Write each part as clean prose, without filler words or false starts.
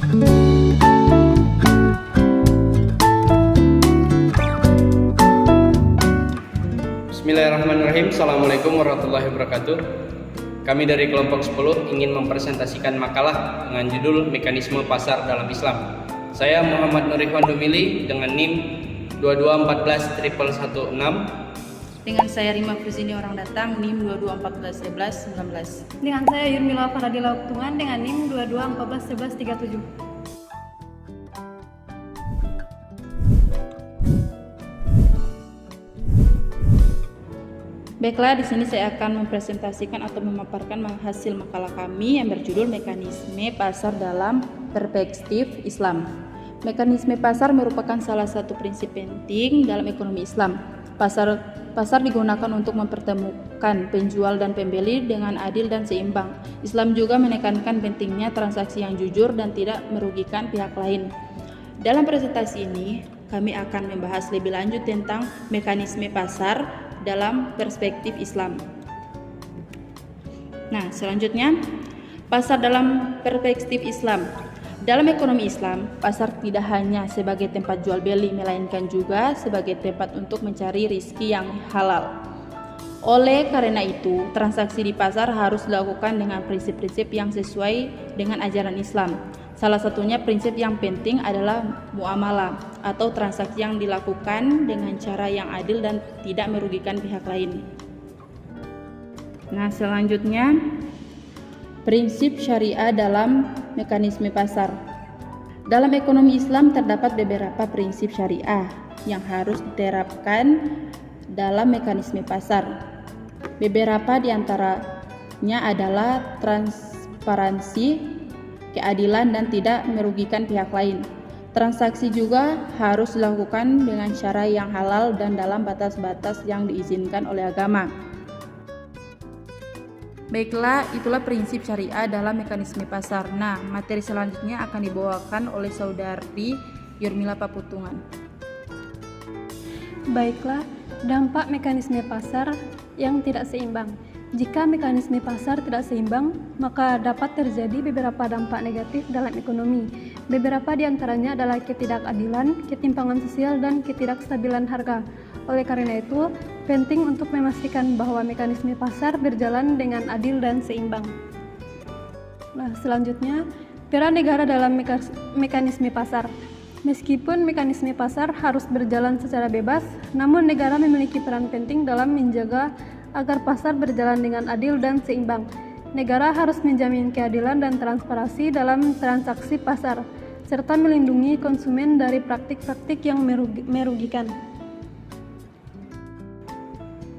Bismillahirrahmanirrahim. Assalamualaikum warahmatullahi wabarakatuh. Kami dari kelompok 10 ingin mempresentasikan makalah dengan judul Mekanisme Pasar dalam Islam. Saya Muhammad Nurihwan Dumili dengan NIM 22141116. Dengan saya Rima Fuzini Orang Datang NIM 22141119. Dengan saya Yurmila Faradila Uktungan dengan NIM 22141137. Baiklah, di sini saya akan mempresentasikan atau memaparkan hasil makalah kami yang berjudul Mekanisme Pasar dalam Perspektif Islam. Mekanisme pasar merupakan salah satu prinsip penting dalam ekonomi Islam. Pasar digunakan untuk mempertemukan penjual dan pembeli dengan adil dan seimbang. Islam juga menekankan pentingnya transaksi yang jujur dan tidak merugikan pihak lain. Dalam presentasi ini, kami akan membahas lebih lanjut tentang mekanisme pasar dalam perspektif Islam. Nah, selanjutnya, pasar dalam perspektif Islam. Dalam ekonomi Islam, pasar tidak hanya sebagai tempat jual beli, melainkan juga sebagai tempat untuk mencari rezeki yang halal. Oleh karena itu, transaksi di pasar harus dilakukan dengan prinsip-prinsip yang sesuai dengan ajaran Islam. Salah satunya prinsip yang penting adalah muamalah atau transaksi yang dilakukan dengan cara yang adil dan tidak merugikan pihak lain. Nah, selanjutnya prinsip syariah dalam mekanisme pasar. Dalam ekonomi Islam terdapat beberapa prinsip syariah yang harus diterapkan dalam mekanisme pasar. Beberapa di antaranya adalah transparansi, keadilan, dan tidak merugikan pihak lain. Transaksi juga harus dilakukan dengan cara yang halal dan dalam batas-batas yang diizinkan oleh agama. Baiklah, itulah prinsip syariah dalam mekanisme pasar. Nah, materi selanjutnya akan dibawakan oleh Saudari Yurmila Paputungan. Baiklah, dampak mekanisme pasar yang tidak seimbang. Jika mekanisme pasar tidak seimbang, maka dapat terjadi beberapa dampak negatif dalam ekonomi. Beberapa di antaranya adalah ketidakadilan, ketimpangan sosial, dan ketidakstabilan harga. Oleh karena itu, penting untuk memastikan bahwa mekanisme pasar berjalan dengan adil dan seimbang. Nah, selanjutnya, peran negara dalam mekanisme pasar. Meskipun mekanisme pasar harus berjalan secara bebas, namun negara memiliki peran penting dalam menjaga agar pasar berjalan dengan adil dan seimbang. Negara harus menjamin keadilan dan transparansi dalam transaksi pasar, serta melindungi konsumen dari praktik-praktik yang merugikan.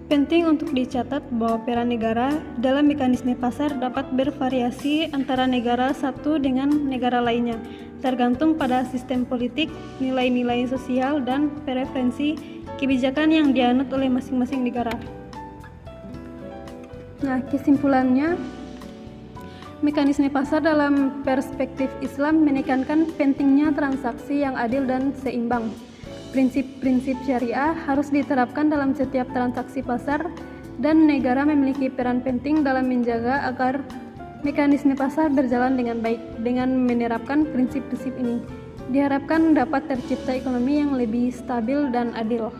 Penting untuk dicatat bahwa peran negara dalam mekanisme pasar dapat bervariasi antara negara satu dengan negara lainnya, tergantung pada sistem politik, nilai-nilai sosial, dan preferensi kebijakan yang dianut oleh masing-masing negara. Nah, kesimpulannya, mekanisme pasar dalam perspektif Islam menekankan pentingnya transaksi yang adil dan seimbang. Prinsip-prinsip syariah harus diterapkan dalam setiap transaksi pasar, dan negara memiliki peran penting dalam menjaga agar mekanisme pasar berjalan dengan baik. Dengan menerapkan prinsip-prinsip ini, diharapkan dapat tercipta ekonomi yang lebih stabil dan adil.